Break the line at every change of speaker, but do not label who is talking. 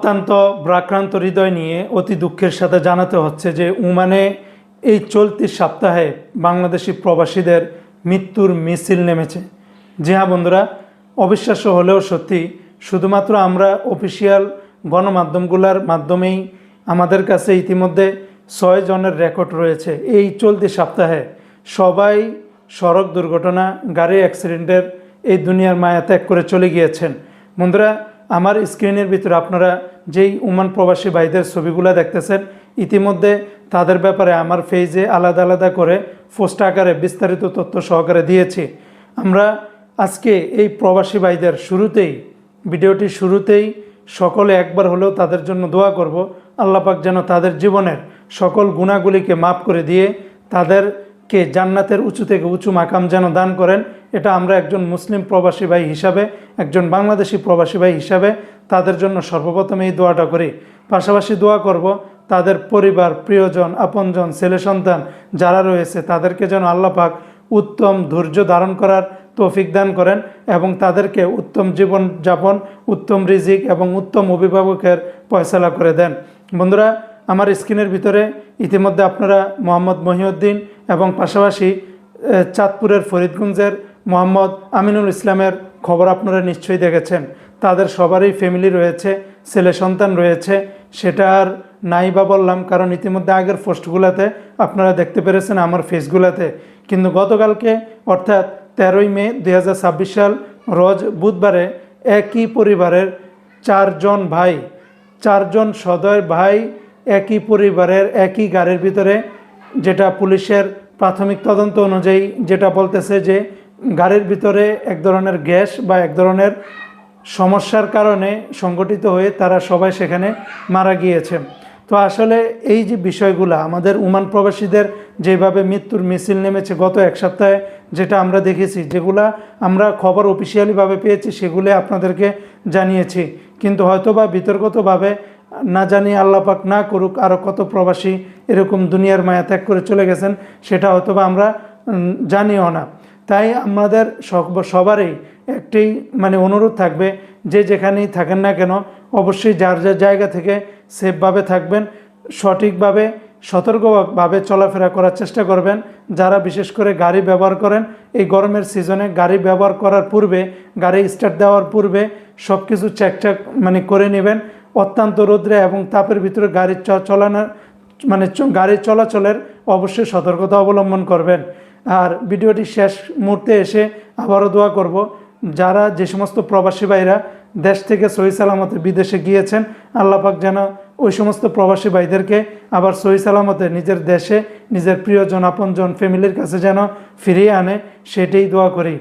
অত্যন্ত ভারাক্রান্ত হৃদয় নিয়ে অতি দুঃখের সাথে জানাতে হচ্ছে যে ওমানে এই চলতি সপ্তাহে বাংলাদেশি প্রবাসীদের মৃত্যুর মিছিল নেমেছে। জি হ্যাঁ বন্ধুরা, অবিশ্বাস্য হলেও সত্যি, শুধুমাত্র আমরা অফিসিয়াল গণমাধ্যমগুলোর মাধ্যমেই আমাদের কাছে ইতিমধ্যে 6 জনের রেকর্ড রয়েছে। এই চলতি সপ্তাহে সবাই সড়ক দুর্ঘটনা, গাড়ি অ্যাক্সিডেন্টের এই দুনিয়ার মায়া ত্যাগ করে চলে গিয়েছেন। বন্ধুরা, আমার স্ক্রিনের ভিতরে আপনারা যেই ওমান প্রবাসী ভাইদের ছবিগুলো দেখতেছেন, ইতিমধ্যে তাদের ব্যাপারে আমার পেজে আলাদা আলাদা করে পোস্ট আকারে বিস্তারিত তথ্য সহকারে দিয়েছি। আমরা আজকে এই প্রবাসী ভাইদের ভিডিওটির শুরুতেই সকলে একবার হলেও তাদের জন্য দোয়া করব। আল্লাহ পাক যেন তাদের জীবনের সকল গুনাহগুলিকে মাফ করে দিয়ে তাদেরকে জান্নাতের উঁচু থেকে উঁচু মাকাম যেন দান করেন। এটা আমরা একজন মুসলিম প্রবাসী ভাই হিসাবে, একজন বাংলাদেশি প্রবাসী ভাই হিসাবে তাদের জন্য সর্বপ্রথম এই দোয়াটা করি। পাশাপাশি দোয়া করব তাদের পরিবার, প্রিয়জন, আপনজন, ছেলে সন্তান যারা রয়েছে তাদেরকে যেন আল্লাহ পাক উত্তম ধৈর্য ধারণ করার তৌফিক দান করেন এবং তাদেরকে উত্তম জীবন যাপন, উত্তম রিজিক এবং উত্তম অভিভাবকের ফয়সালা করে দেন। বন্ধুরা, আমার স্ক্রিনের ভিতরে ইতিমধ্যে আপনারা মোহাম্মদ মহিউদ্দিন এবং পাশাপাশি চাঁদপুরের ফরিদগঞ্জের মোহাম্মদ আমিনুল ইসলামের খবর আপনারা নিশ্চয়ই দেখেছেন। তাদের সবারই ফ্যামিলি রয়েছে, ছেলে সন্তান রয়েছে, সেটা আর নাই বা বললাম, কারণ ইতিমধ্যে আগের পোস্টগুলোতে আপনারা দেখতে পেরেছেন আমার ফেসগুলোতে। কিন্তু গতকালকে অর্থাৎ 13ই মে 2026 সাল রোজ বুধবারে একই পরিবারের 4 জন সদয় ভাই একই পরিবারের একই গাড়ির ভিতরে, যেটা পুলিশের প্রাথমিক তদন্ত অনুযায়ী যেটা বলতেছে যে গাড়ির ভিতরে এক ধরনের গ্যাস বা এক ধরনের সমস্যার কারণে সংগঠিত হয়ে তারা সবাই সেখানে মারা গিয়েছে। তো আসলে এই যে বিষয়গুলো আমাদের ওমান প্রবাসীদের যেভাবে মৃত্যুর মিছিল নেমেছে গত এক সপ্তাহে, যেটা আমরা দেখেছি, যেগুলা আমরা খবর অফিসিয়ালিভাবে পেয়েছি সেগুলো আপনাদেরকে জানিয়েছি। কিন্তু হয়তোবা বিতর্কতভাবে না জানি, আল্লাহ পাক না করুক, আরও কত প্রবাসী এরকম দুনিয়ার মায়া ত্যাগ করে চলে গেছেন সেটা হয়তোবা আমরা জানিও না। তাই আমাদের সবারই একটি অনুরোধ থাকবে, যে যেখানেই থাকেন না কেন অবশ্যই যার যার জায়গা থেকে সেফভাবে থাকবেন, সঠিকভাবে সতর্কভাবে চলাফেরা করার চেষ্টা করবেন। যারা বিশেষ করে গাড়ি ব্যবহার করেন এই গরমের সিজনে, গাড়ি ব্যবহার করার পূর্বে, গাড়ি স্টার্ট দেওয়ার পূর্বে সব কিছু চেকচাক করে নেবেন। অত্যন্ত রোদ্রে এবং তাপের ভিতরে গাড়ি চলাচলের অবশ্যই সতর্কতা অবলম্বন করবেন। আর ভিডিওটি শেষ মুহূর্তে এসে আবারও দোয়া করব, যারা যে সমস্ত প্রবাসী ভাইরা দেশ থেকে সহি সালামতে বিদেশে গিয়েছেন, আল্লাহ পাক যেন ওই সমস্ত প্রবাসী ভাইদেরকে আবার সহি সালামতে নিজের দেশে, নিজের প্রিয়জন, আপনজন, ফ্যামিলির কাছে যেন ফিরিয়ে আনে, সেটাই দোয়া করি।